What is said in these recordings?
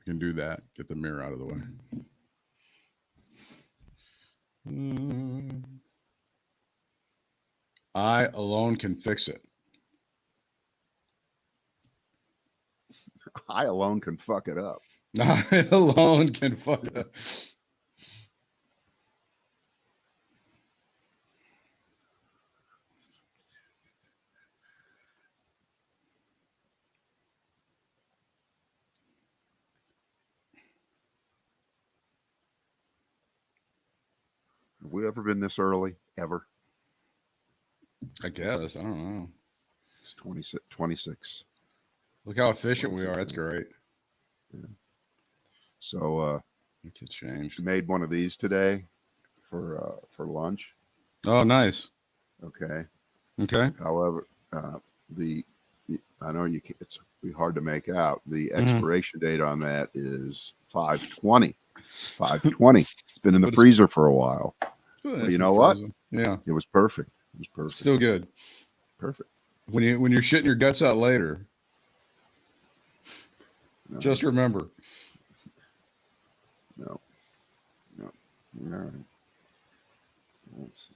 We can do that. Get the mirror out of the way. I alone can fix it. I alone can fuck it up. I alone can fuck it up. Have we ever been this early? Ever? I guess. I don't know. It's 26. Look how efficient we are. That's great. Yeah. So we could change. Made one of these today for lunch. Oh, nice. Okay. However, I know it's hard to make out. The expiration date on that is 5/20. 5/20. It's been in the freezer for a while. But you know what? Yeah. It was perfect. Still good. Perfect. When you're shitting your guts out later, just remember. No. All right. Let's see.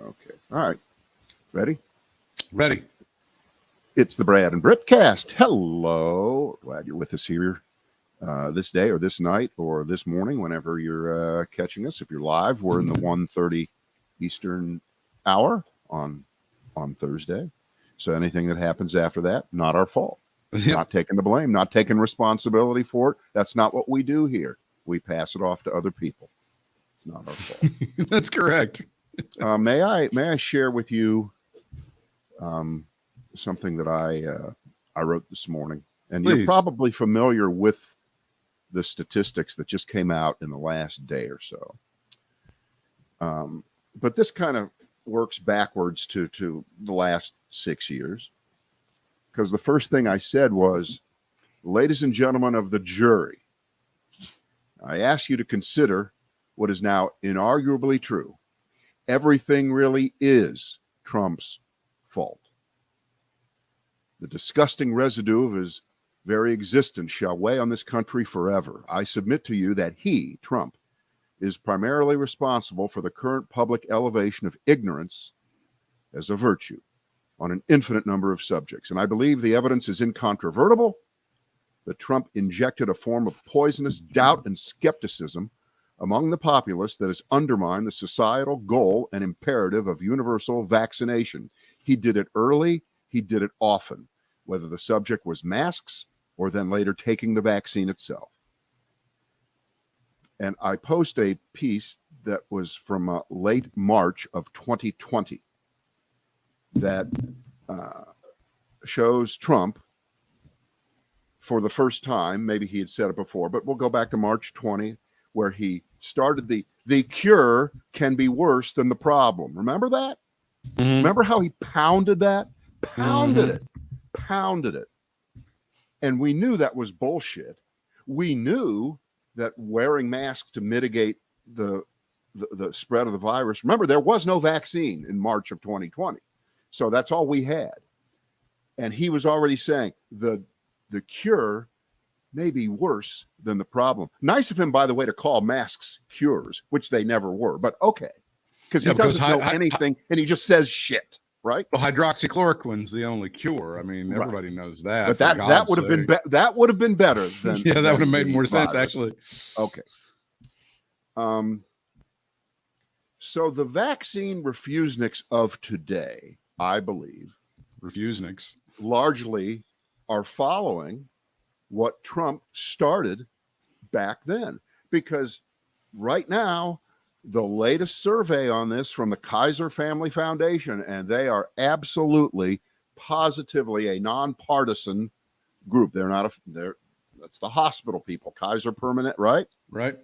Okay. All right. Ready? Ready. It's the Brad and Britt cast. Hello. Glad you're with us here this day or this night or this morning, whenever you're catching us. If you're live, we're in the 1:30 Eastern hour on Thursday. So anything that happens after that, not our fault. Yep. Not taking the blame, not taking responsibility for it. That's not what we do here. We pass it off to other people. It's not our fault. That's correct. May I share with you something that I wrote this morning? And Please. You're probably familiar with the statistics that just came out in the last day or so. But this kind of works backwards to the last 6 years. Because the first thing I said was, ladies and gentlemen of the jury, I ask you to consider what is now inarguably true. Everything really is Trump's fault. The disgusting residue of his very existence shall weigh on this country forever. I submit to you that he, Trump, is primarily responsible for the current public elevation of ignorance as a virtue on an infinite number of subjects. And I believe the evidence is incontrovertible that Trump injected a form of poisonous doubt and skepticism among the populace that has undermined the societal goal and imperative of universal vaccination. He did it early. He did it often, whether the subject was masks or then later taking the vaccine itself. And I post a piece that was from late March of 2020 that shows Trump for the first time. Maybe he had said it before, but we'll go back to March 20, where he started the cure can be worse than the problem. Remember that? Mm-hmm. Remember how he pounded that? Pounded it. And we knew that was bullshit. We knew that wearing masks to mitigate the spread of the virus. Remember, there was no vaccine in March of 2020. So that's all we had. And he was already saying the cure may be worse than the problem. Nice of him, by the way, to call masks cures, which they never were. But okay, because he doesn't know anything, and he just says shit, right? Well, hydroxychloroquine's the only cure. I mean, everybody knows that. But that would have been that would have been better than that would have made more virus. sense, actually. Okay. So the vaccine refuseniks of today, I believe, refuseniks largely are following what Trump started back then. Because right now, the latest survey on this from the Kaiser Family Foundation, and they are absolutely, positively a nonpartisan group. That's the hospital people, Kaiser Permanente, right? Right.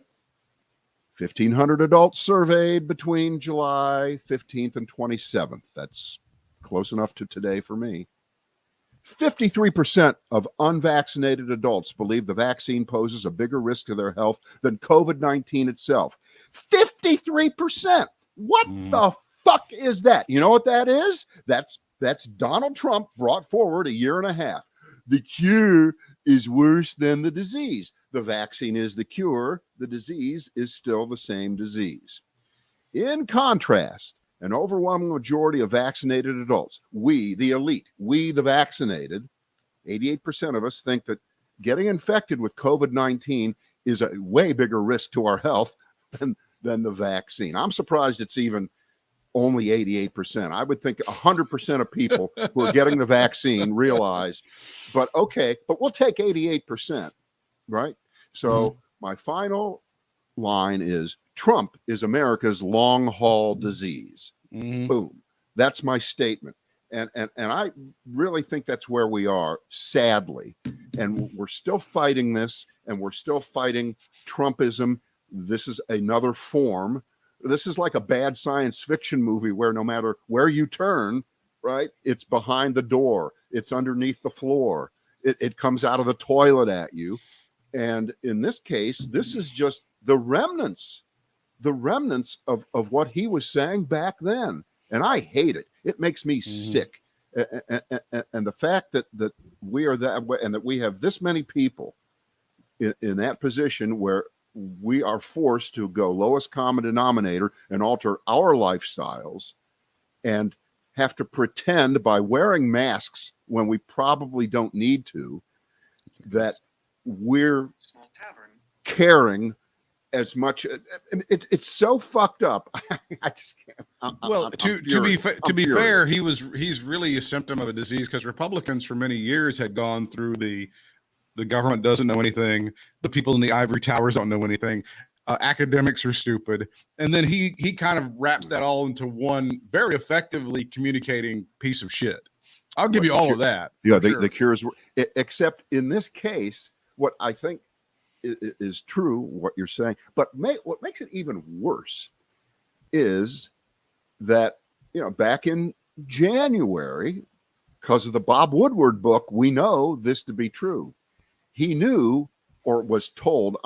1,500 adults surveyed between July 15th and 27th. That's close enough to today for me. 53% of unvaccinated adults believe the vaccine poses a bigger risk to their health than COVID-19 itself. 53%. What the fuck is that? You know what that is? That's Donald Trump brought forward a year and a half. The cure is worse than the disease. The vaccine is the cure. The disease is still the same disease. In contrast, an overwhelming majority of vaccinated adults, we, the elite, we, the vaccinated, 88% of us think that getting infected with COVID-19 is a way bigger risk to our health than the vaccine. I'm surprised it's even only 88%. I would think 100% of people who are getting the vaccine realize, but we'll take 88%, right? So my final line is Trump is America's long haul disease. Boom. That's my statement. And I really think that's where we are, sadly. And we're still fighting this, and we're still fighting Trumpism. This is another form. This is like a bad science fiction movie where no matter where you turn, right, it's behind the door, it's underneath the floor, it comes out of the toilet at you. And in this case, this is just the remnants of what he was saying back then. And I hate it. It makes me sick. And the fact that we are that way, and that we have this many people in that position where we are forced to go lowest common denominator and alter our lifestyles and have to pretend by wearing masks when we probably don't need to, that we're caring as much. It's so fucked up. I just can't. To be fair, he's really a symptom of a disease, because Republicans for many years had gone through the government doesn't know anything, the people in the ivory towers don't know anything, academics are stupid, and then he kind of wraps that all into one very effectively communicating piece of shit. I'll give you all of that. Yeah, the cures were, except in this case, what I think is true, what you're saying, but what makes it even worse is that, back in January, because of the Bob Woodward book, we know this to be true. He knew, or was told,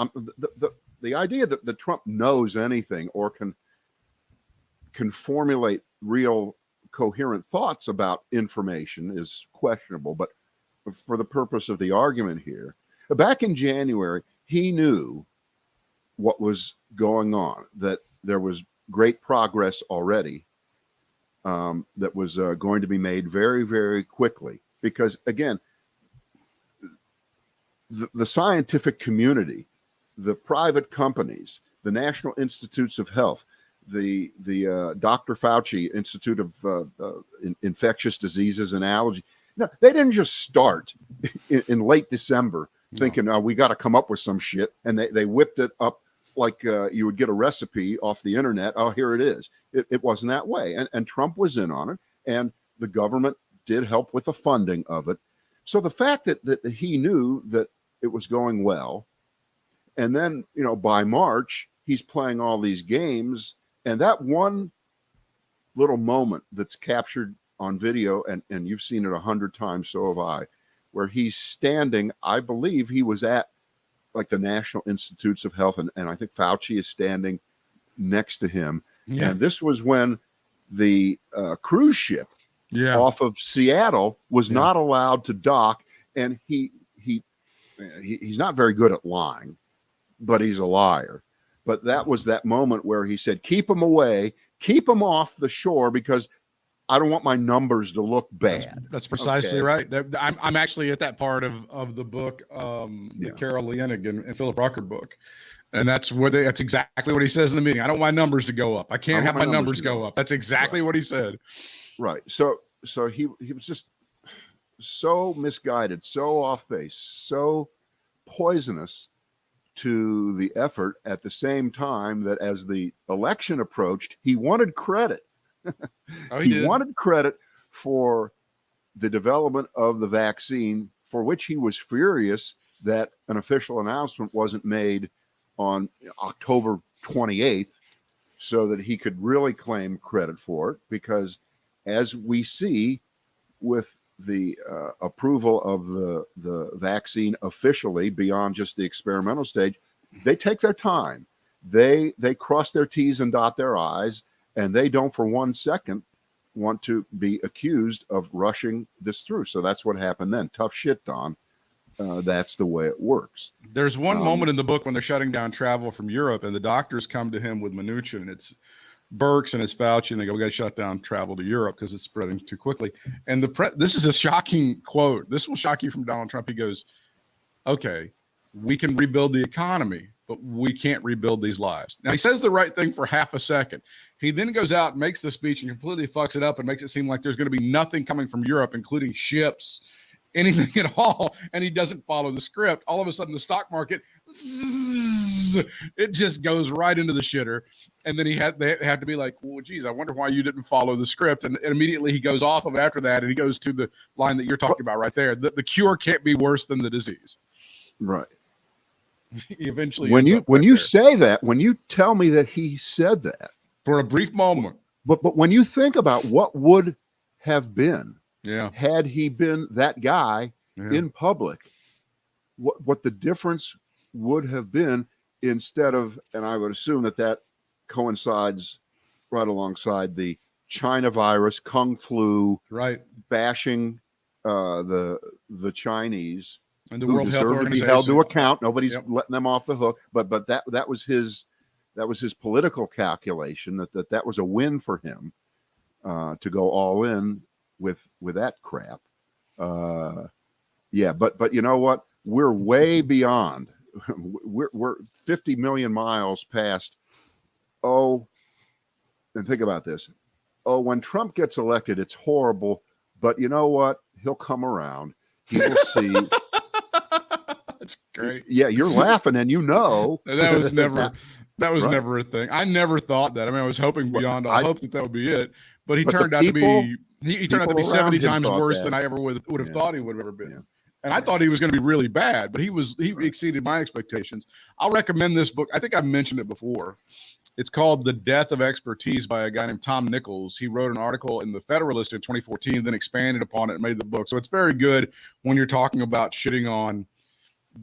the idea that Trump knows anything or can formulate real coherent thoughts about information is questionable. But for the purpose of the argument here, back in January, he knew what was going on, that there was great progress already that was going to be made very, very quickly. Because, again, the scientific community, the private companies, the National Institutes of Health, the Dr. Fauci Institute of Infectious Diseases and Allergy, they didn't just start in late December thinking, we got to come up with some shit. And they whipped it up like you would get a recipe off the internet. Oh, here it is. It wasn't that way. And Trump was in on it. And the government did help with the funding of it. So the fact that he knew that it was going well, and then, by March, he's playing all these games. And that one little moment that's captured on video, and you've seen it 100 times, so have I, where he's standing, I believe he was at like the National Institutes of Health, and I think Fauci is standing next to him. Yeah. And this was when the cruise ship off of Seattle was not allowed to dock, and he's not very good at lying, but he's a liar. But that was that moment where he said, keep them away, keep them off the shore, because I don't want my numbers to look bad. That's precisely right. I'm actually at that part of the book, the Carol Leonig and Philip Rucker book. And that's exactly what he says in the meeting. I don't want my numbers to go up. I can't have my numbers go up. That's exactly what he said. Right. So he was just so misguided, so off base, so poisonous to the effort, at the same time that as the election approached, he wanted credit. He wanted credit for the development of the vaccine, for which he was furious that an official announcement wasn't made on October 28th, so that he could really claim credit for it. Because as we see with approval of the vaccine officially beyond just the experimental stage, they take their time. They cross their T's and dot their I's, and they don't for 1 second want to be accused of rushing this through. So that's what happened then. Tough shit, Don. That's the way it works. There's one moment in the book when they're shutting down travel from Europe, and the doctors come to him with Mnuchin, and it's Birx and it's Fauci, and they go, "We got to shut down travel to Europe because it's spreading too quickly." And this is a shocking quote. This will shock you from Donald Trump. He goes, "Okay, we can rebuild the economy, but we can't rebuild these lives." Now, he says the right thing for half a second. He then goes out and makes the speech and completely fucks it up and makes it seem like there's going to be nothing coming from Europe, including ships, anything at all. And he doesn't follow the script. All of a sudden, the stock market, it just goes right into the shitter. And then they have to be like, "Well, geez, I wonder why you didn't follow the script." And immediately he goes off of it after that. And he goes to the line that you're talking about right there. The cure can't be worse than the disease. Right. Eventually, when you say that, when you tell me that he said that for a brief moment, but when you think about what would have been, had he been that guy in public, what the difference would have been instead of, and I would assume that coincides right alongside the China virus, Kung flu, right, bashing the Chinese. And the World Health Organization to be held to account. Nobody's letting them off the hook. But that was his political calculation that was a win for him to go all in with that crap. But you know what? We're way beyond. We're 50 million miles past. And think about this. When Trump gets elected, it's horrible. But you know what? He'll come around. He will see. That's great. Yeah, you're laughing, and you know that was never never a thing. I never thought that. I mean, I was hoping beyond all hope that would be it, but he turned out to be 70 times worse than I ever would have thought he would have ever been. Yeah. And I thought he was going to be really bad, but he exceeded my expectations. I'll recommend this book. I think I mentioned it before. It's called The Death of Expertise by a guy named Tom Nichols. He wrote an article in the Federalist in 2014, then expanded upon it and made the book. So it's very good when you're talking about shitting on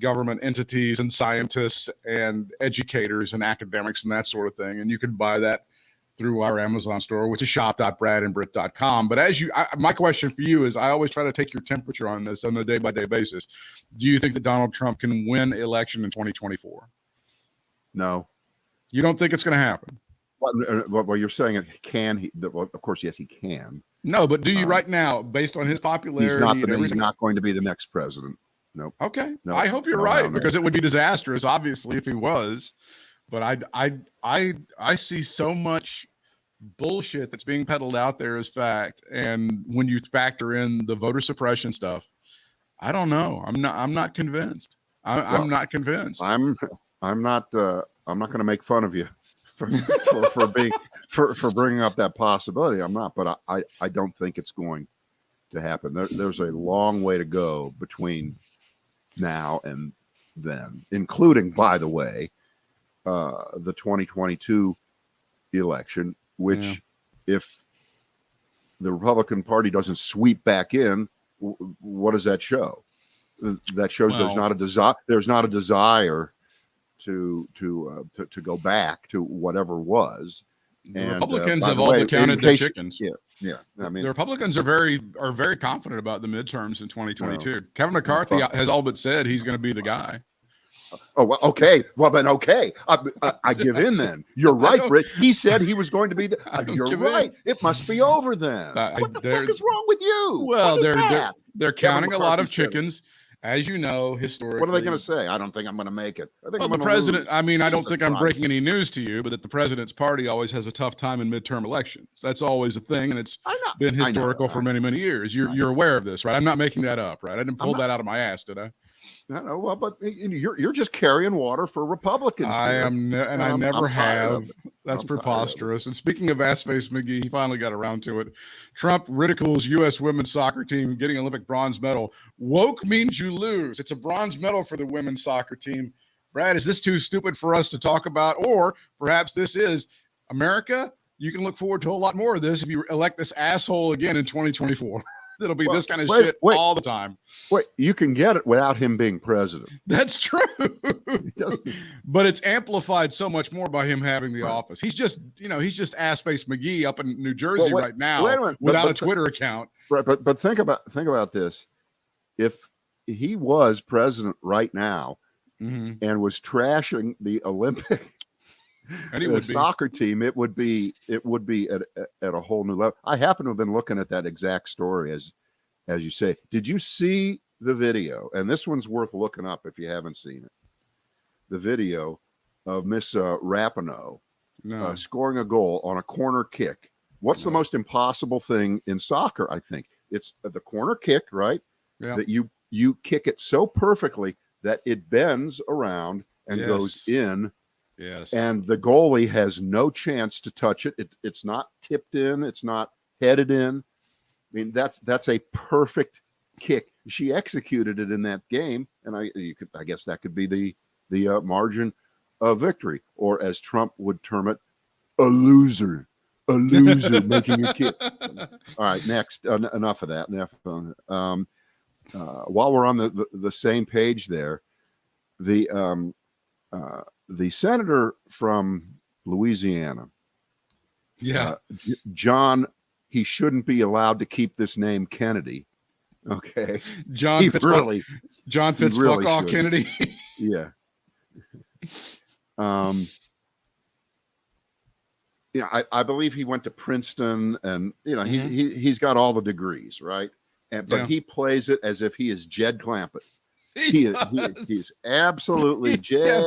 government entities and scientists and educators and academics and that sort of thing. And you can buy that through our Amazon store, which is shop.bradandbritt.com. But my question for you is, I always try to take your temperature on this on a day-by-day basis. Do you think that Donald Trump can win election in 2024? No. You don't think it's going to happen? Well, you're saying it can. Of course, yes, he can. No, but do you right now, based on his popularity? He's not going to be the next president. Nope. Okay. No, I hope you're right, because it would be disastrous, obviously, if he was. But I see so much bullshit that's being peddled out there as fact, and when you factor in the voter suppression stuff, I don't know. I'm not convinced. I'm not convinced. I'm not going to make fun of you for bringing up that possibility. I'm not, but I don't think it's going to happen. There's a long way to go between now and then, including, by the way, the 2022 election, which if the Republican Party doesn't sweep back in, what does that show? That shows there's not a desire to go back to whatever was. The Republicans have all counted their chickens. Yeah. I mean, the Republicans are very confident about the midterms in 2022. Kevin McCarthy has all but said he's going to be the guy. Oh, well, okay. Well, then, okay. I give in then. You're right, Britt. He said he was going to be the. You're right. It must be over then. What the fuck is wrong with you? Well, they're counting a lot of chickens. As you know, historically. What are they going to say? I don't think I'm going to make it. I think I'm the president. Lose. I mean, I don't think I'm breaking any news to you, but that the president's party always has a tough time in midterm elections. That's always a thing, and it's been historical for many, many years. You're aware of this, right? I'm not making that up, right? I didn't pull that out of my ass, did I? No, well, but you're just carrying water for Republicans. I am, and I never have. That's preposterous. And speaking of ass-face McGee, he finally got around to it. Trump ridicules U.S. women's soccer team getting Olympic bronze medal. Woke means you lose. It's a bronze medal for the women's soccer team. Brad, is this too stupid for us to talk about? Or perhaps this is America? You can look forward to a lot more of this if you elect this asshole again in 2024. That'll be this kind of shit all the time. Wait, you can get it without him being president. That's true. But it's amplified so much more by him having the office. He's just, he's just ass-face McGee up in New Jersey right now without a Twitter account. Right, but think about this. If he was president right now and was trashing the Olympic and soccer team, it would be at a whole new level. I happen to have been looking at that exact story as you say. Did you see the video? And this one's worth looking up if you haven't seen it. The video of Miss Rapinoe scoring a goal on a corner kick. What's the most impossible thing in soccer? I think it's the corner kick, right? Yeah. That you kick it so perfectly that it bends around and goes in. Yes. And the goalie has no chance to touch it. It's not tipped in. It's not headed in. I mean, that's a perfect kick. She executed it in that game, and I guess that could be the margin of victory, or as Trump would term it, a loser making a kick. All right, next. Enough of that. While we're on the same page there, the senator from Louisiana, John, he shouldn't be allowed to keep this name Kennedy. Okay, John Fitzfuck Kennedy. Yeah. I believe he went to Princeton, and he's got all the degrees, right? But he plays it as if he is Jed Clampett. He's absolutely Jed.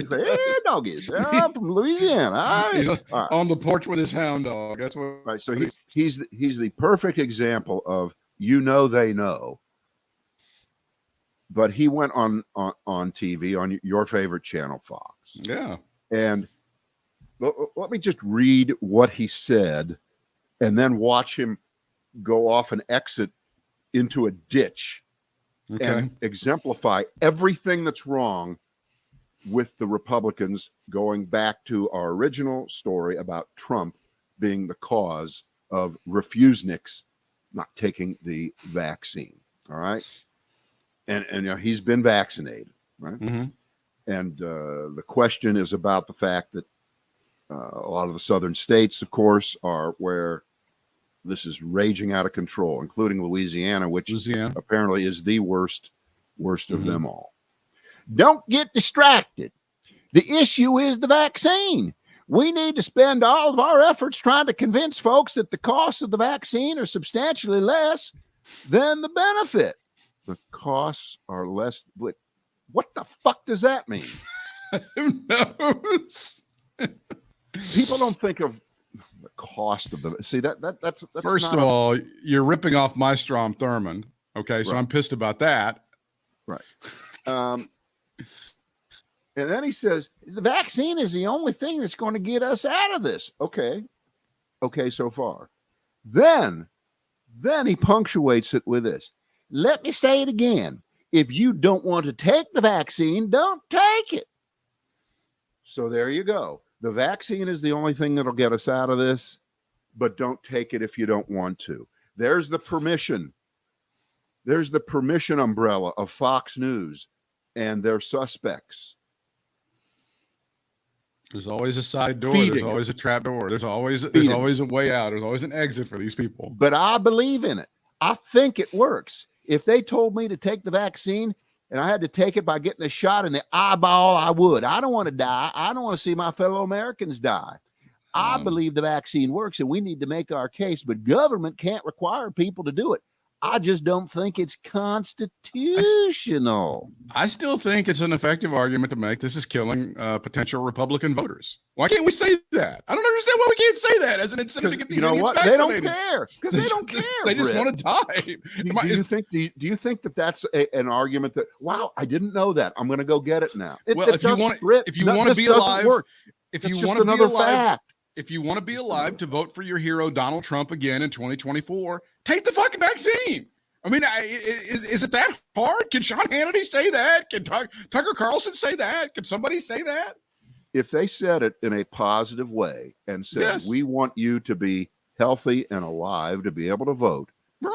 Hey, doggies, I'm from Louisiana. He's on the porch with his hound dog. That's what. Right. So he's the perfect example of they know. But he went on TV on your favorite channel, Fox. Yeah. And let me just read what he said, and then watch him go off and exit into a ditch. Okay. And exemplify everything that's wrong with the Republicans, going back to our original story about Trump being the cause of refuseniks not taking the vaccine. All right. And he's been vaccinated, right? Mm-hmm. And the question is about the fact that a lot of the southern states, of course, are where this is raging out of control, including Louisiana, which apparently is the worst of them all. Don't get distracted. The issue is the vaccine. We need to spend all of our efforts trying to convince folks that the costs of the vaccine are substantially less than the benefit. The costs are less. What the fuck does that mean? Who knows? People don't think of the cost of that's first of all, you're ripping off my Strom Thurmond. Okay, so I'm pissed about that. Right. And then he says the vaccine is the only thing that's going to get us out of this. Okay, so far. Then he punctuates it with this. Let me say it again. If you don't want to take the vaccine, don't take it. So there you go. The vaccine is the only thing that'll get us out of this, but don't take it if you don't want to. There's the permission. There's the permission umbrella of Fox News and their suspects. There's always a side door. There's always a trap door. There's always a way out. There's always an exit for these people. But I believe in it. I think it works. If they told me to take the vaccine and I had to take it by getting a shot in the eyeball, I would. I don't want to die. I don't want to see my fellow Americans die. I believe the vaccine works, and we need to make our case, but government can't require people to do it. I just don't think it's constitutional. I still think it's an effective argument to make. This is killing potential Republican voters. Why can't we say that? I don't understand why we can't say that as an incentive to get these idiots vaccinated. They don't care because they don't care. They just want to die. Do you think that that's an argument that, wow, I didn't know that. I'm going to go get it now. If you want to be alive, if you want to be alive, if you want to be alive to vote for your hero, Donald Trump, again in 2024, take the fucking vaccine. I mean, is it that hard? Can Sean Hannity say that? Can Tucker Carlson say that? Can somebody say that? If they said it in a positive way and said, we want you to be healthy and alive to be able to vote,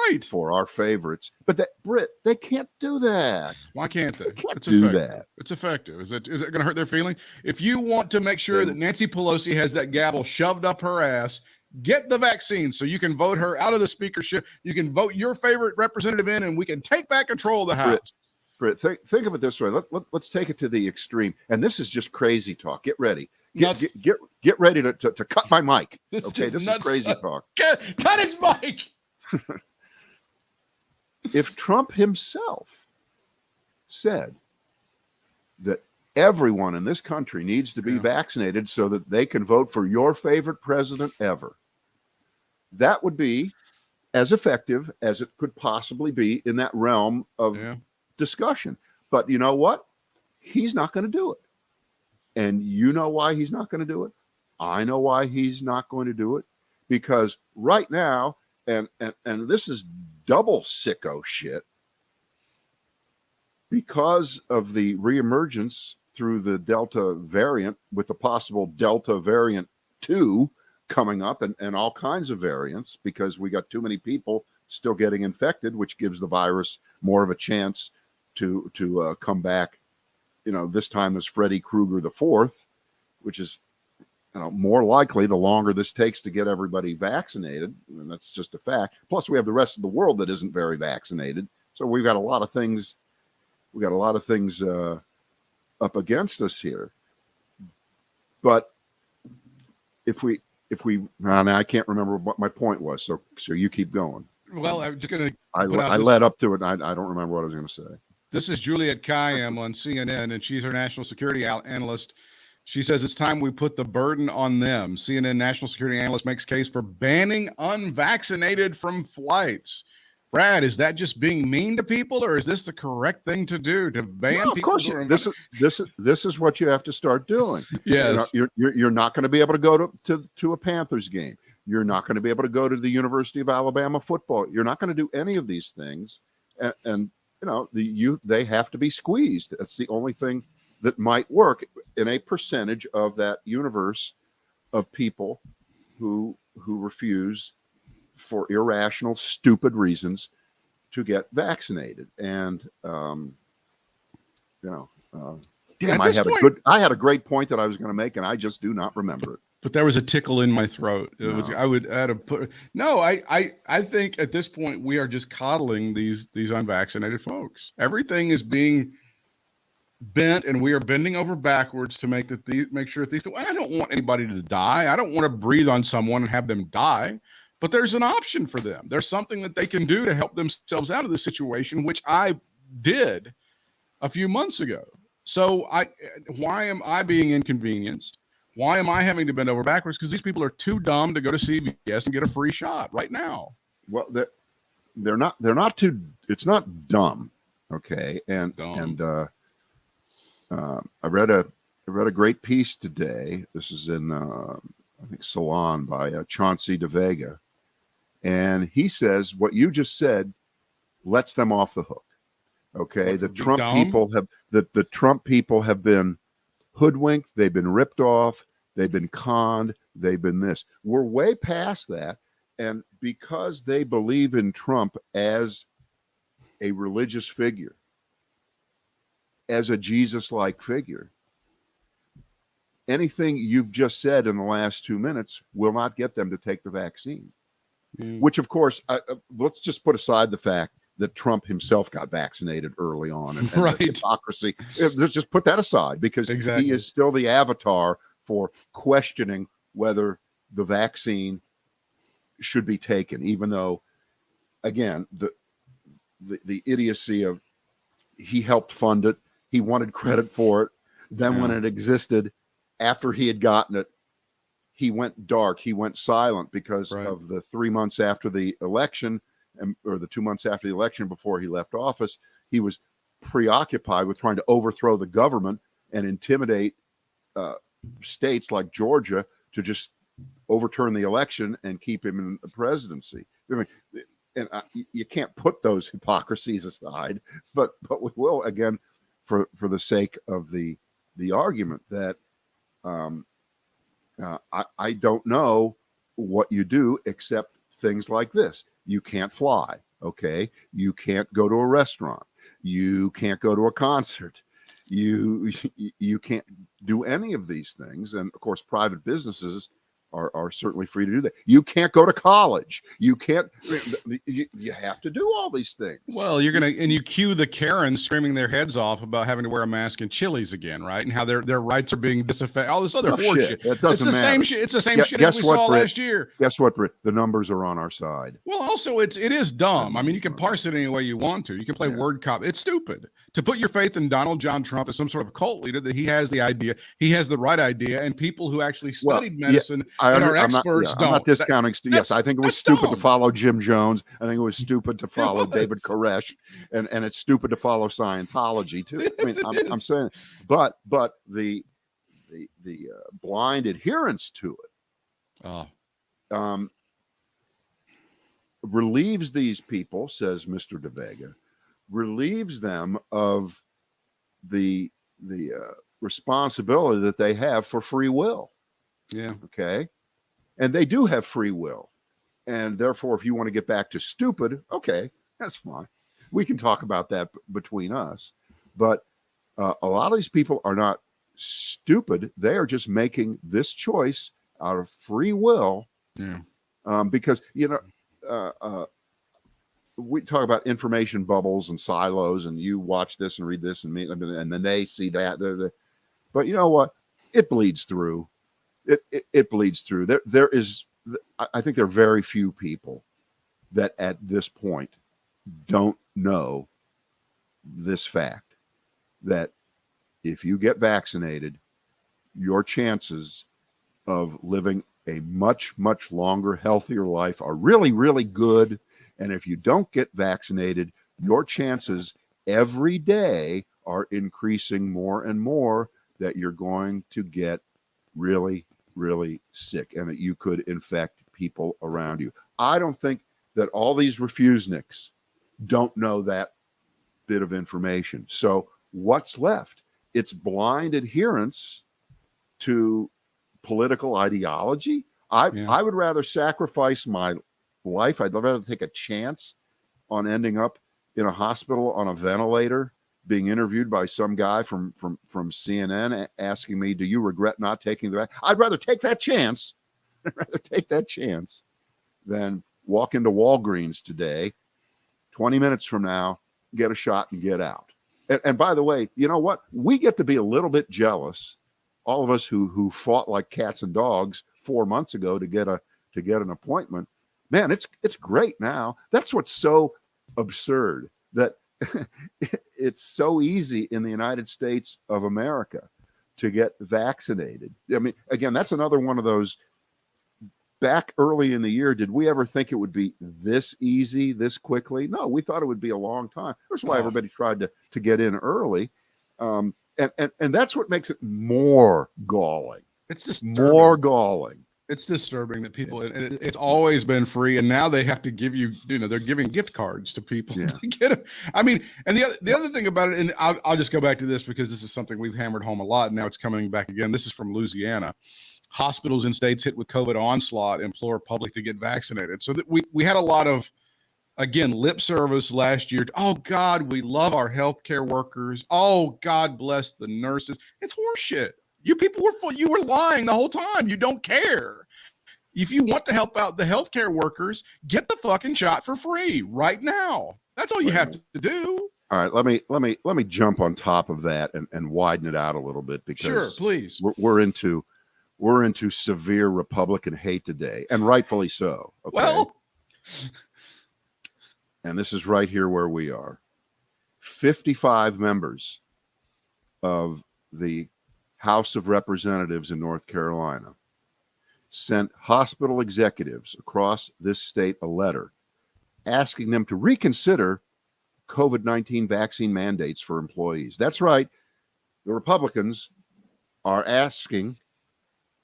Right. For our favorites. But Britt, they can't do that. Why can't they? It's effective. That. It's effective. Is it going to hurt their feeling? If you want to make sure that Nancy Pelosi has that gavel shoved up her ass, get the vaccine so you can vote her out of the speakership. You can vote your favorite representative in, and we can take back control of the House. Britt, think of it this way. Let's take it to the extreme. And this is just crazy talk. Get ready. Get ready to cut my mic. This is crazy talk. Cut his mic. If Trump himself said that everyone in this country needs to be vaccinated so that they can vote for your favorite president ever, that would be as effective as it could possibly be in that realm of discussion. But you know what? He's not going to do it. And you know why he's not going to do it? I know why he's not going to do it. Because right now, and this is double sicko shit, because of the reemergence through the Delta variant, with the possible Delta variant 2 coming up, and all kinds of variants, because we got too many people still getting infected, which gives the virus more of a chance to come back, this time as Freddy Krueger the fourth, which is more likely the longer this takes to get everybody vaccinated, and that's just a fact. Plus, we have the rest of the world that isn't very vaccinated, so we've got a lot of things. Up against us here. But if we, I can't remember what my point was, so you keep going. Well, I'm just gonna. I led up to it, and I don't remember what I was going to say. This is Juliette Kayyem on CNN, and she's our national security analyst. She says it's time we put the burden on them. CNN national security analyst makes case for banning unvaccinated from flights. Brad, is that just being mean to people, or is this the correct thing to do, to ban people? Of course, this is what you have to start doing. Yes, you're not going to be able to go to a Panthers game. You're not going to be able to go to the University of Alabama football. You're not going to do any of these things, and they have to be squeezed. That's the only thing that might work in a percentage of that universe of people who refuse for irrational, stupid reasons to get vaccinated. And damn, I had a great point that I was going to make, and I just do not remember it. But there was a tickle in my throat. I think at this point we are just coddling these unvaccinated folks. Everything is being bent, and we are bending over backwards to make sure that these people. I don't want anybody to die. I don't want to breathe on someone and have them die. But there's an option for them. There's something that they can do to help themselves out of this situation, which I did a few months ago. So why am I being inconvenienced? Why am I having to bend over backwards? Because these people are too dumb to go to CVS and get a free shot right now. Well, they're not too. It's not dumb, okay. And I read a great piece today. This is in I think Salon by Chauncey DeVega. And he says what you just said lets them off the hook. Okay, the Trump people have been hoodwinked, they've been ripped off, they've been conned, they've been this. We're way past that, and because they believe in Trump as a religious figure, as a Jesus-like figure, anything you've just said in the last 2 minutes will not get them to take the vaccine. Which, of course, let's just put aside the fact that Trump himself got vaccinated early on, and right. The hypocrisy. Let's just put that aside, because he is still the avatar for questioning whether the vaccine should be taken, even though, again, the idiocy of he helped fund it, he wanted credit for it. Then when it existed, after he had gotten it, he went dark. He went silent because of the 3 months after the election, or the 2 months after the election before he left office. He was preoccupied with trying to overthrow the government and intimidate states like Georgia to just overturn the election and keep him in the presidency. I mean, and you can't put those hypocrisies aside, but we will, again, for the sake of the argument that I don't know what you do except things like this. You can't fly. Okay. You can't go to a restaurant. You can't go to a concert. You can't do any of these things. And of course, private businesses are certainly free to do that. You can't go to college. You can't, you have to do all these things. Well, and you cue the Karens screaming their heads off about having to wear a mask in Chili's again, right? And how their rights are being disaffected. All this other horseshit. It doesn't matter. Same shit. It's the same shit as we saw last year. Guess what, Britt? The numbers are on our side. Well, also it is dumb. I mean, you can parse it any way you want to. You can play word cop. It's stupid to put your faith in Donald John Trump as some sort of cult leader, that he has the idea, he has the right idea, and people who actually studied medicine and are experts don't. I'm not discounting. Yes, I think it was stupid to follow Jim Jones. I think it was stupid to follow David Koresh, and it's stupid to follow Scientology too. I mean, I'm saying, but the blind adherence to it relieves these people, says Mr. De Vega, relieves them of the responsibility that they have for free will. Yeah. Okay. And they do have free will. And therefore, if you want to get back to stupid, okay, that's fine. We can talk about that between us. But a lot of these people are not stupid. They are just making this choice out of free will. Yeah. Because, we talk about information bubbles and silos, and you watch this and read this and then they see that. But you know what? It bleeds through. It bleeds through. There is, I think there are very few people that at this point don't know this fact, that if you get vaccinated, your chances of living a much, much longer, healthier life are really, really good. And if you don't get vaccinated, your chances every day are increasing more and more that you're going to get really, really sick, and that you could infect people around you. I don't think that all these refuseniks don't know that bit of information. So what's left? It's blind adherence to political ideology. I would rather sacrifice my life. I'd rather take a chance on ending up in a hospital on a ventilator, being interviewed by some guy from CNN asking me, do you regret not taking the vaccine? I'd rather take that chance. I'd rather take that chance than walk into Walgreens today, 20 minutes from now, get a shot and get out. And by the way, you know what? We get to be a little bit jealous, all of us who fought like cats and dogs 4 months ago to get an appointment. Man, it's great now. That's what's so absurd, that it's so easy in the United States of America to get vaccinated. I mean, again, that's another one of those. Back early in the year, did we ever think it would be this easy, this quickly? No, we thought it would be a long time. That's why everybody tried to get in early. And that's what makes it more galling. It's just more galling. It's disturbing that people, it's always been free, and now they have to give you, they're giving gift cards to people to get them. I mean, and the other thing about it, and I'll just go back to this because this is something we've hammered home a lot, and now it's coming back again. This is from Louisiana. Hospitals in states hit with COVID onslaught implore public to get vaccinated. So that we had a lot of, again, lip service last year. Oh God, we love our healthcare workers. Oh, God bless the nurses. It's horseshit. You people you were lying the whole time. You don't care. If you want to help out the healthcare workers, get the fucking shot for free right now. That's all you have to do. All right, let me jump on top of that and widen it out a little bit, because sure, please. We're into severe Republican hate today, and rightfully so. Okay? Well, and this is right here where we are. 55 members of the House of Representatives in North Carolina sent hospital executives across this state a letter asking them to reconsider COVID-19 vaccine mandates for employees. That's right. The Republicans are asking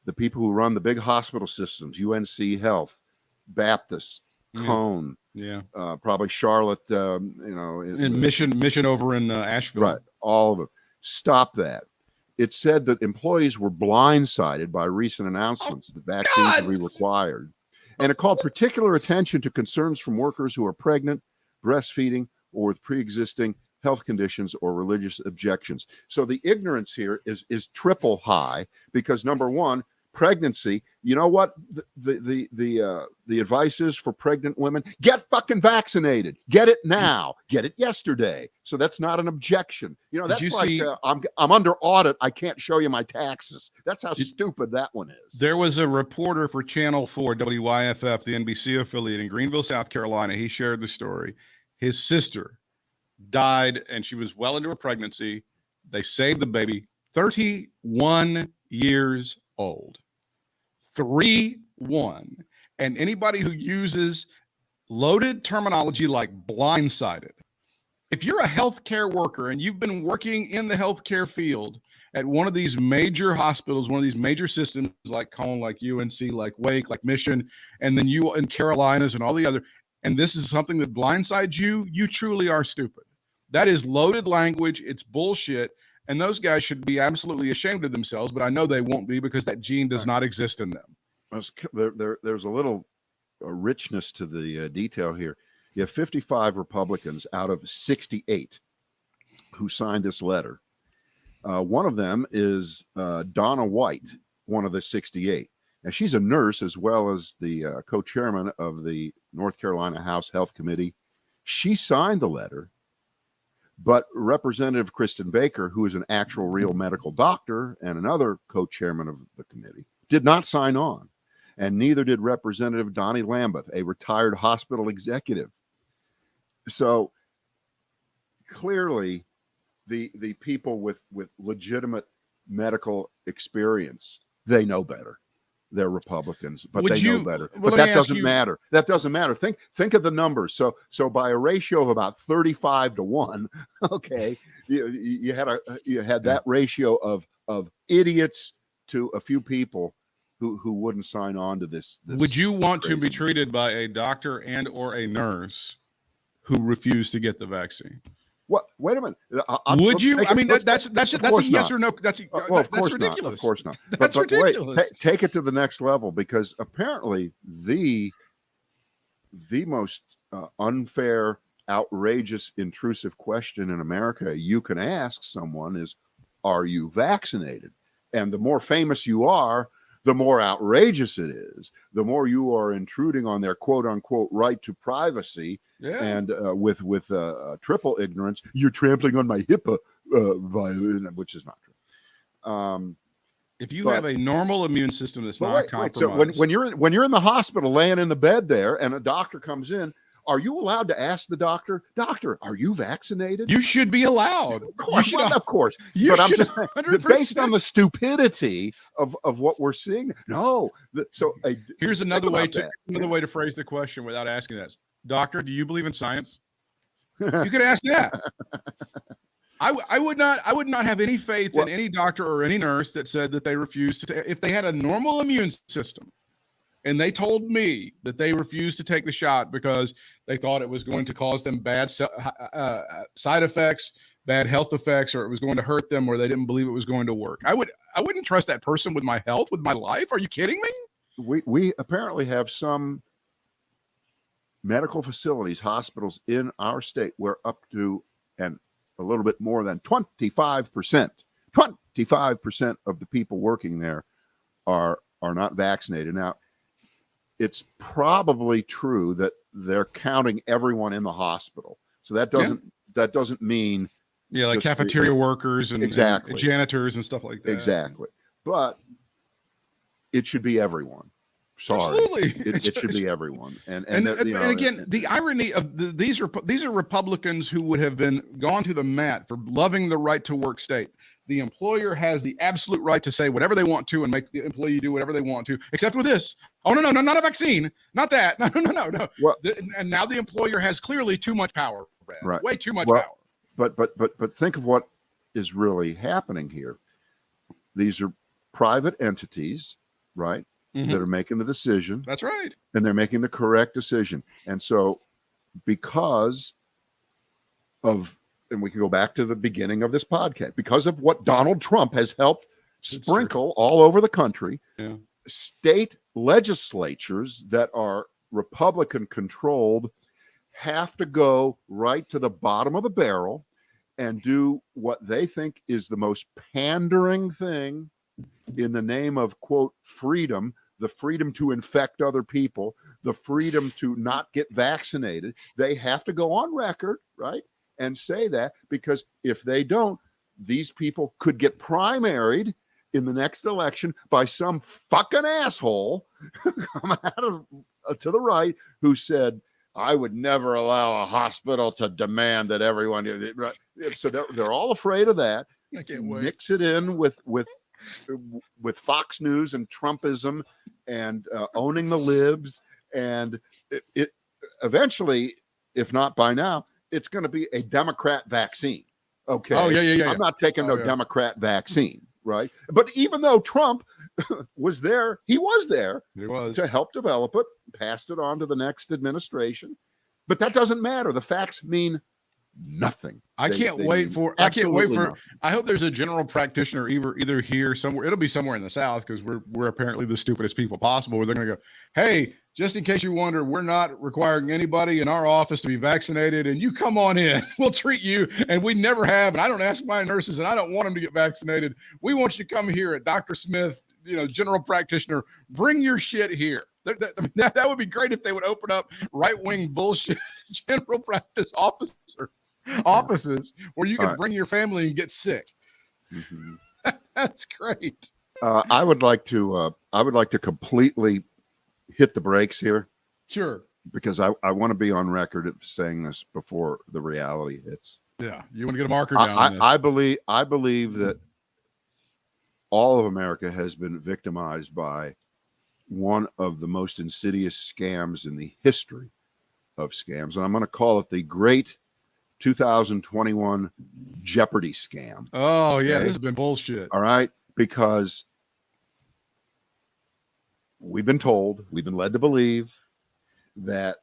the people who run the big hospital systems, UNC Health, Baptist, Cone, probably Charlotte, and Mission over in Asheville. Right, all of them. Stop that. It said that employees were blindsided by recent announcements that vaccines will be required. And it called particular attention to concerns from workers who are pregnant, breastfeeding, or with pre-existing health conditions or religious objections. So the ignorance here is triple high because, number one, pregnancy. You know what the advice is for pregnant women? Get fucking vaccinated. Get it now. Get it yesterday. So that's not an objection. You know, that's like I'm under audit. I can't show you my taxes. That's how stupid that one is. There was a reporter for Channel 4 WYFF, the NBC affiliate in Greenville, South Carolina. He shared the story. His sister died, and she was well into her pregnancy. They saved the baby, 31 years old. 3-1. And anybody who uses loaded terminology like blindsided, if you're a healthcare worker and you've been working in the healthcare field at one of these major hospitals, one of these major systems like Cone, like UNC, like Wake, like Mission, and then you in Carolinas and all the other, and this is something that blindsides you, you truly are stupid. That is loaded language. It's bullshit. And those guys should be absolutely ashamed of themselves, but I know they won't be because that gene does not exist in them. There's a little richness to the detail here. You have 55 Republicans out of 68 who signed this letter. One of them is Donna White, one of the 68. Now, she's a nurse as well as the co-chairman of the North Carolina House Health Committee. She signed the letter. But Representative Kristen Baker, who is an actual real medical doctor and another co-chairman of the committee, did not sign on. And neither did Representative Donnie Lambeth, a retired hospital executive. So clearly, the people with legitimate medical experience, they know better. They're Republicans, but they know better. But that doesn't matter. That doesn't matter. Think of the numbers. So by a ratio of about 35-1, okay, you had that ratio of idiots to a few people who wouldn't sign on to this. Would you want to be treated by a doctor and or a nurse who refused to get the vaccine? What? Wait a minute. Would you? I mean, that's a yes or no. That's ridiculous. Of course not. That's ridiculous. Wait, take it to the next level, because apparently the most unfair, outrageous, intrusive question in America you can ask someone is, "Are you vaccinated?" And the more famous you are, the more outrageous it is. The more you are intruding on their quote unquote right to privacy. Yeah. And with triple ignorance, you're trampling on my HIPAA violation, which is not true. If you have a normal immune system that's not compromised. So when you're in the hospital laying in the bed there, and a doctor comes in, are you allowed to ask the doctor, are you vaccinated? You should be allowed. Of course. Of course. But I'm just saying, based on the stupidity of what we're seeing. No. Here's another way to phrase the question without asking this. Doctor, do you believe in science? You could ask that. I would not have any faith in any doctor or any nurse that said that they refused to if they had a normal immune system and they told me that they refused to take the shot because they thought it was going to cause them bad side effects, bad health effects, or it was going to hurt them, or they didn't believe it was going to work. I wouldn't trust that person with my health, with my life. Are you kidding me? We apparently have some medical facilities, hospitals in our state where up to and a little bit more than 25% of the people working there are not vaccinated. Now, it's probably true that they're counting everyone in the hospital. So that doesn't mean like cafeteria workers and janitors and stuff like that. Exactly. But it should be everyone. Sorry, it should be everyone. And again, the irony of these are Republicans who would have gone to the mat for loving the right to work state. The employer has the absolute right to say whatever they want to and make the employee do whatever they want to, except with this. Oh, no, not a vaccine. Not that. No. Well, and now the employer has clearly too much power, Brad. Right. Way too much power. But think of what is really happening here. These are private entities, right? Mm-hmm. That are making the decision. That's right. And they're making the correct decision. And so because of, and we can go back to the beginning of this podcast, because of what Donald Trump has helped sprinkle all over the country, state legislatures that are Republican controlled have to go right to the bottom of the barrel and do what they think is the most pandering thing in the name of, quote, freedom, the freedom to infect other people, the freedom to not get vaccinated. They have to go on record, right, and say that, because if they don't, these people could get primaried in the next election by some fucking asshole coming out of to the right who said, I would never allow a hospital to demand that everyone. So they're all afraid of that. I can't wait. Mix it in with Fox News and Trumpism and owning the libs, and it eventually, if not by now, it's going to be a Democrat vaccine. Okay. Oh yeah. I'm not taking no Democrat vaccine, right? But even though Trump was there, he was there to help develop it, passed it on to the next administration. But that doesn't matter. The facts mean nothing. I can't wait for. I hope there's a general practitioner either here somewhere. It'll be somewhere in the South, because we're apparently the stupidest people possible. Where they're going to go, hey, just in case you wonder, we're not requiring anybody in our office to be vaccinated, and you come on in. We'll treat you, and we never have. And I don't ask my nurses, and I don't want them to get vaccinated. We want you to come here at Dr. Smith, general practitioner. Bring your shit here. That would be great if they would open up right-wing bullshit general practice offices where you can bring your family and get sick. Mm-hmm. That's great. I would like to completely hit the brakes here. Sure. Because I want to be on record of saying this before the reality hits. Yeah. You want to get a marker down on this. I believe that all of America has been victimized by one of the most insidious scams in the history of scams. And I'm going to call it the Great 2021 Jeopardy scam. Oh, yeah. Okay? This has been bullshit. All right. Because we've been led to believe that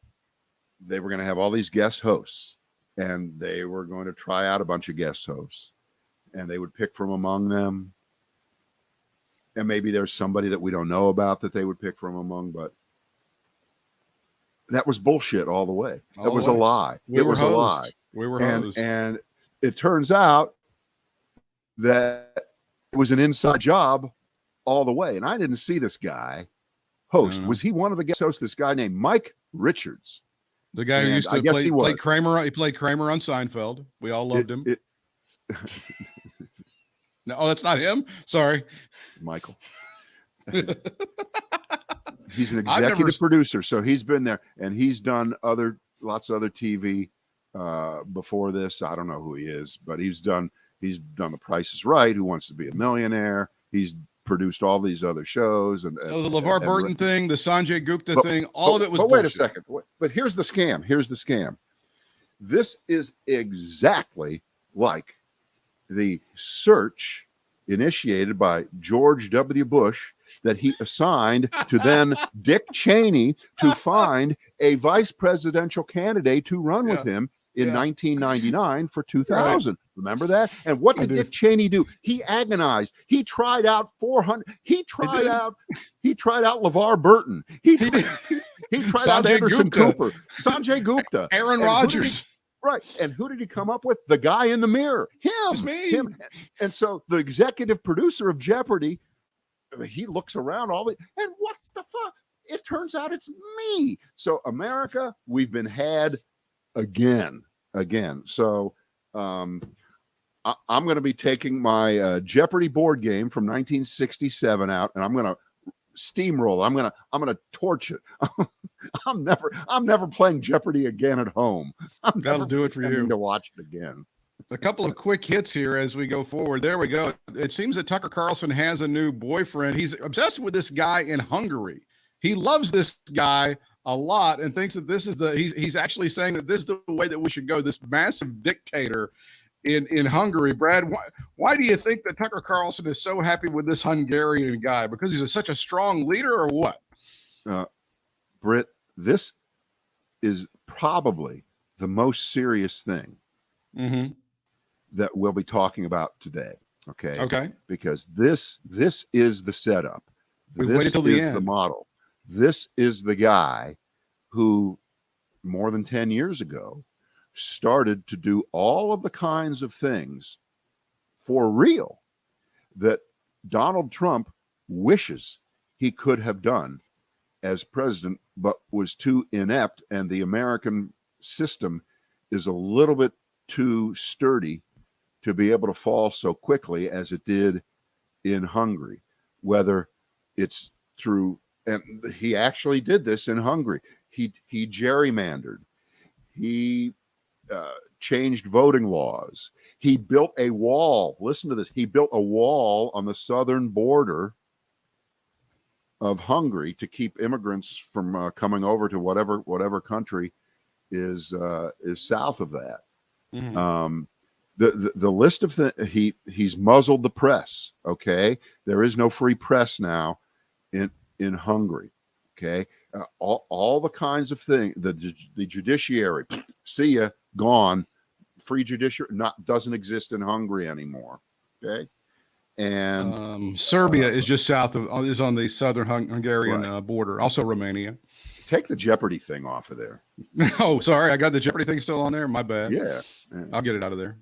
they were going to have all these guest hosts, and they were going to try out a bunch of guest hosts, and they would pick from among them. And maybe there's somebody that we don't know about that they would pick from among, but that was bullshit all the way. It was a lie. It was a lie. We were hosed. And it turns out that it was an inside job all the way. And I didn't see this guy host. Was he one of the guest hosts? This guy named Mike Richards. The guy who used to play Kramer. He played Kramer on Seinfeld. We all loved him. No, that's not him. Sorry. Michael. He's an executive producer, so he's been there, and he's done lots of other TV before this. I don't know who he is, but he's done The Price is Right, Who Wants to Be a Millionaire. He's produced all these other shows, and the LeVar Burton thing, the Sanjay Gupta thing, all of it was bullshit. Wait a second. But here's the scam. This is exactly like the search initiated by George W. Bush that he assigned to then Dick Cheney to find a vice presidential candidate to run with him in 1999 for 2000. Right. Remember that? And what did Dick Cheney do? He agonized. He tried out 400. He tried out LeVar Burton. He tried out Anderson Cooper, Sanjay Gupta, Aaron Rodgers. Right. And who did he come up with? The guy in the mirror. Him. And so the executive producer of Jeopardy, he looks around and what the fuck? It turns out it's me. So America, we've been had again. So I'm going to be taking my Jeopardy board game from 1967 out, and I'm going to steamroll. I'm going to torch it. I'm never playing Jeopardy again at home. That'll do it for you to watch it again. A couple of quick hits here as we go forward. There we go. It seems that Tucker Carlson has a new boyfriend. He's obsessed with this guy in Hungary. He loves this guy a lot and thinks that this is he's actually saying that this is the way that we should go. This massive dictator in Hungary. Brad, why do you think that Tucker Carlson is so happy with this Hungarian guy? Because he's such a strong leader, or what? Britt, this is probably the most serious thing that we'll be talking about today. Okay. Because this is the setup. This is the model. This is the guy who more than 10 years ago, started to do all of the kinds of things for real that Donald Trump wishes he could have done as president, but was too inept, and the American system is a little bit too sturdy to be able to fall so quickly as it did in Hungary. Whether it's through, and he actually did this in Hungary. He gerrymandered. He changed voting laws. He built a wall. Listen to this. He built a wall on the southern border of Hungary to keep immigrants from coming over to whatever country is south of that. Mm-hmm. The list of he's muzzled the press. Okay, there is no free press now in Hungary. Okay, all the kinds of things. The judiciary, see ya, gone. Free judiciary doesn't exist in Hungary anymore. Okay. And Serbia is just is on the southern Hungarian border. Also Romania. Take the Jeopardy thing off of there. Oh, sorry, I got the Jeopardy thing still on there. My bad. Yeah. I'll get it out of there.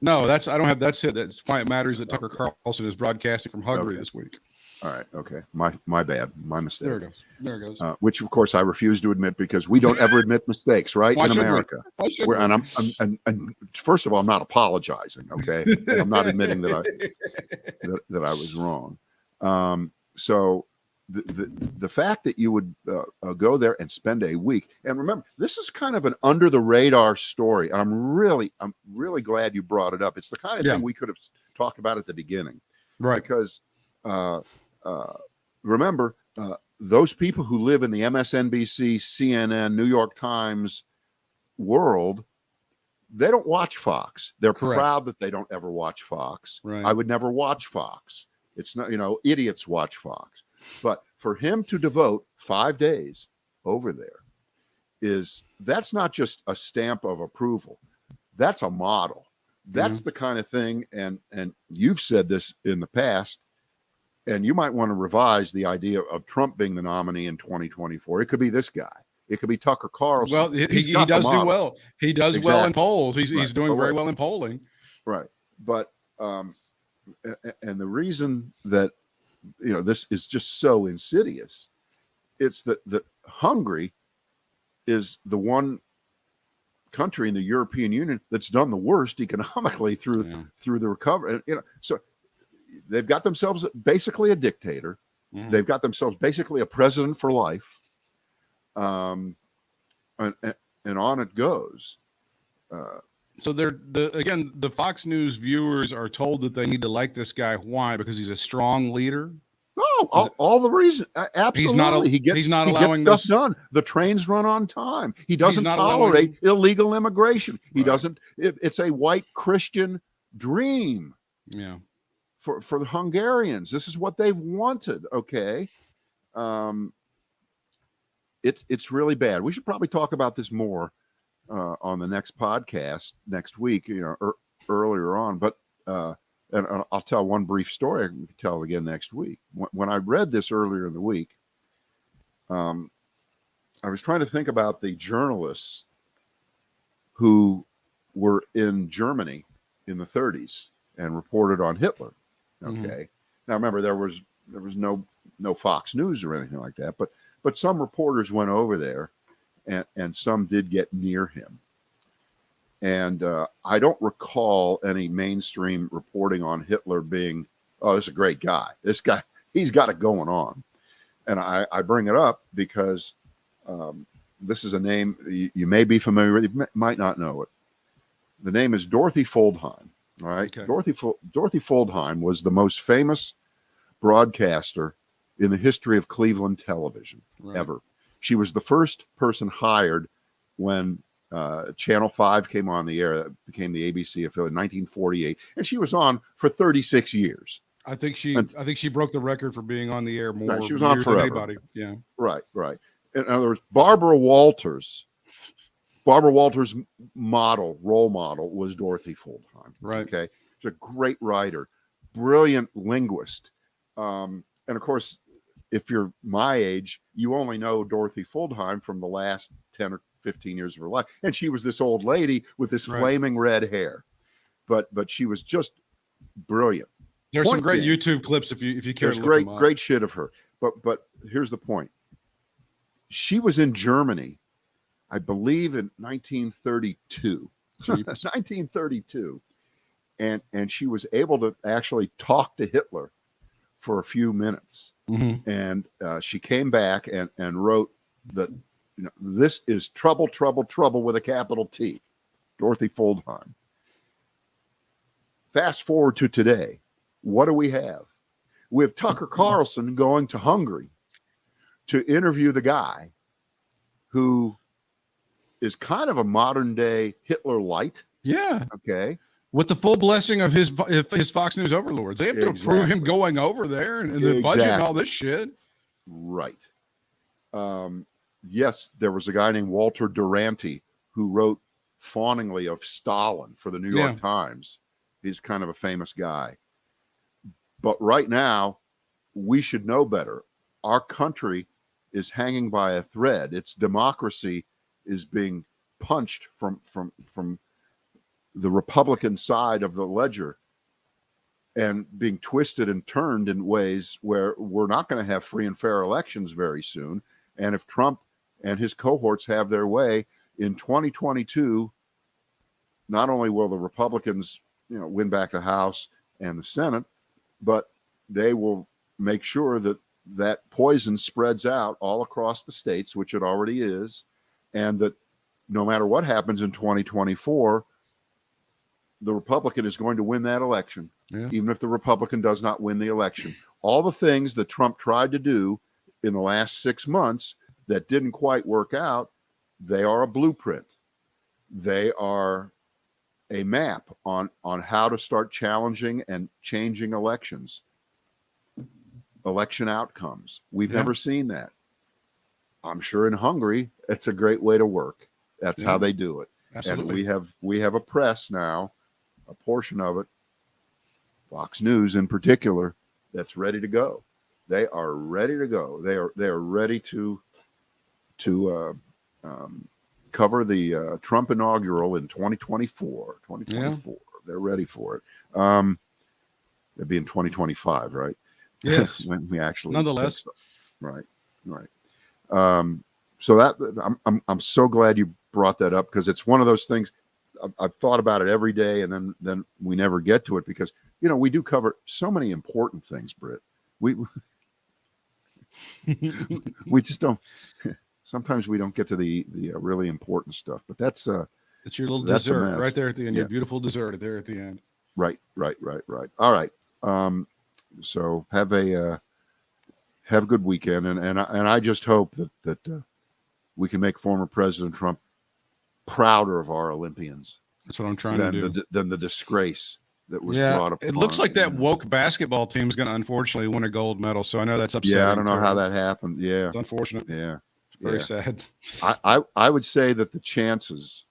No, I don't have. That's it. That's why it matters that Tucker Carlson is broadcasting from Hungary this week. All right. Okay. My bad. My mistake. There it goes. There it goes. Which of course I refuse to admit, because we don't ever admit mistakes, right? In America. And first of all, I'm not apologizing. Okay. And I'm not admitting that I was wrong. So the fact that you would go there and spend a week, and remember, this is kind of an under the radar story, and I'm really glad you brought it up. It's the kind of thing we could have talked about at the beginning, right? Because remember, those people who live in the MSNBC, CNN, New York Times world, they don't watch Fox. They're proud that they don't ever watch Fox. Right. I would never watch Fox. It's not, idiots watch Fox. But for him to devote 5 days over there that's not just a stamp of approval. That's a model. That's the kind of thing, and you've said this in the past, and you might want to revise the idea of Trump being the nominee in 2024. It could be this guy. It could be Tucker Carlson. Well, he does do well. He does well in polls. He's doing very well in polling. Right. But and the reason that this is just so insidious, it's that Hungary is the one country in the European Union that's done the worst economically through the recovery. So they've got themselves basically a dictator. They've got themselves basically a president for life. And on it goes. So the Fox News viewers are told that they need to like this guy. Why? Because he's a strong leader. No, all the reason. Absolutely, he's not allowing stuff done. The trains run on time. He doesn't tolerate illegal immigration. He doesn't. It's a white Christian dream. Yeah. For the Hungarians, this is what they've wanted. Okay. It's really bad. We should probably talk about this more on the next podcast next week, earlier on. But and I'll tell one brief story. I can tell again next week. When I read this earlier in the week, I was trying to think about the journalists who were in Germany in the 30s and reported on Hitler. Okay. Now remember, there was no Fox News or anything like that, but some reporters went over there, and some did get near him. And I don't recall any mainstream reporting on Hitler being, oh, this is a great guy. This guy, he's got it going on. And I bring it up because this is a name you may be familiar with, you might not know it. The name is Dorothy Foldheim. All right. Okay. Dorothy Foldheim was the most famous broadcaster in the history of Cleveland television ever. She was the first person hired when Channel 5 came on the air. That became the ABC affiliate in 1948, and she was on for 36 years. I think she broke the record for being on the air more. Right, she was on forever. Than anybody. Yeah. Right. In other words, Barbara Walters' role model was Dorothy Foldheim. Right. Okay. She's a great writer, brilliant linguist. And of course, if you're my age, you only know Dorothy Fuldheim from the last 10 or 15 years of her life. And she was this old lady with this flaming red hair. But she was just brilliant. There's some great YouTube clips if you care to look them up. Great shit of her. But here's the point. She was in Germany, I believe, in 1932. 1932. And she was able to actually talk to Hitler for a few minutes. Mm-hmm. And she came back and wrote that, this is trouble, trouble, trouble with a capital T. Dorothy Fuldheim. Fast forward to today. What do we have? We have Tucker Carlson going to Hungary to interview the guy who is kind of a modern day Hitler light. Yeah. Okay. With the full blessing of his Fox News overlords. They have to approve him going over there and the budget and all this shit. Right. Yes, there was a guy named Walter Duranty who wrote fawningly of Stalin for the New York Times. He's kind of a famous guy. But right now, we should know better. Our country is hanging by a thread. Its democracy is being punched from the Republican side of the ledger and being twisted and turned in ways where we're not going to have free and fair elections very soon. And if Trump and his cohorts have their way in 2022, not only will the Republicans, win back the House and the Senate, but they will make sure that that poison spreads out all across the states, which it already is, and that no matter what happens in 2024, the Republican is going to win that election, even if the Republican does not win the election. All the things that Trump tried to do in the last 6 months that didn't quite work out, they are a blueprint. They are a map on how to start challenging and changing elections, election outcomes. We've never seen that. I'm sure in Hungary, it's a great way to work. That's how they do it. Absolutely. And we have a press now, a portion of it, Fox News in particular, that's ready to go. They are ready to go. They are ready to cover the Trump inaugural in 2024. They're ready for it. It'd be in 2025, right? Yes. When we actually, nonetheless, right. So that I'm so glad you brought that up, because it's one of those things. I've thought about it every day, and then we never get to it because we do cover so many important things, Britt. We just don't. Sometimes we don't get to the really important stuff, but that's it's your little dessert right there at the end. Your beautiful dessert there at the end. Right. All right. So have a good weekend, and I just hope that we can make former President Trump prouder of our Olympians. That's what I'm trying to do. Than the disgrace that was brought up. It looks like that woke basketball team is going to unfortunately win a gold medal. So I know that's upsetting. Yeah, I don't know how that happened. Yeah, it's unfortunate. Yeah. Very sad. I would say that the chances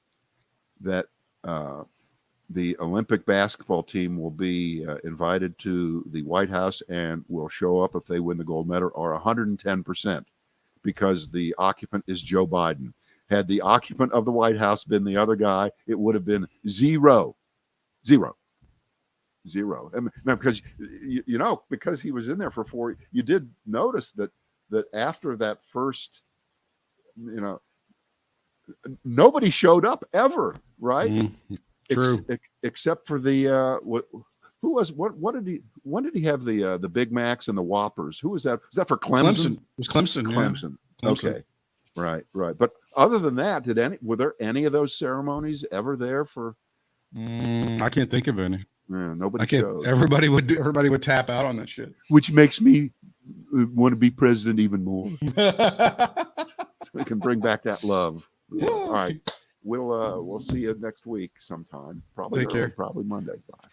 that the Olympic basketball team will be invited to the White House and will show up if they win the gold medal are 110%, because the occupant is Joe Biden. Had the occupant of the White House been the other guy, it would have been zero. And now, because because he was in there for 4 years, you did notice that after that first, nobody showed up ever, right? Mm-hmm. True. Except for the when did he have the Big Macs and the Whoppers? Who was that? Was that for Clemson? It was Clemson. Clemson. Yeah. Okay. Right. But other than that, were there any of those ceremonies ever there for? I can't think of any. Yeah, nobody showed. Everybody would tap out on that shit. Which makes me want to be president even more. So we can bring back that love. Yeah. All right. We'll see you next week sometime. Probably Monday. Bye.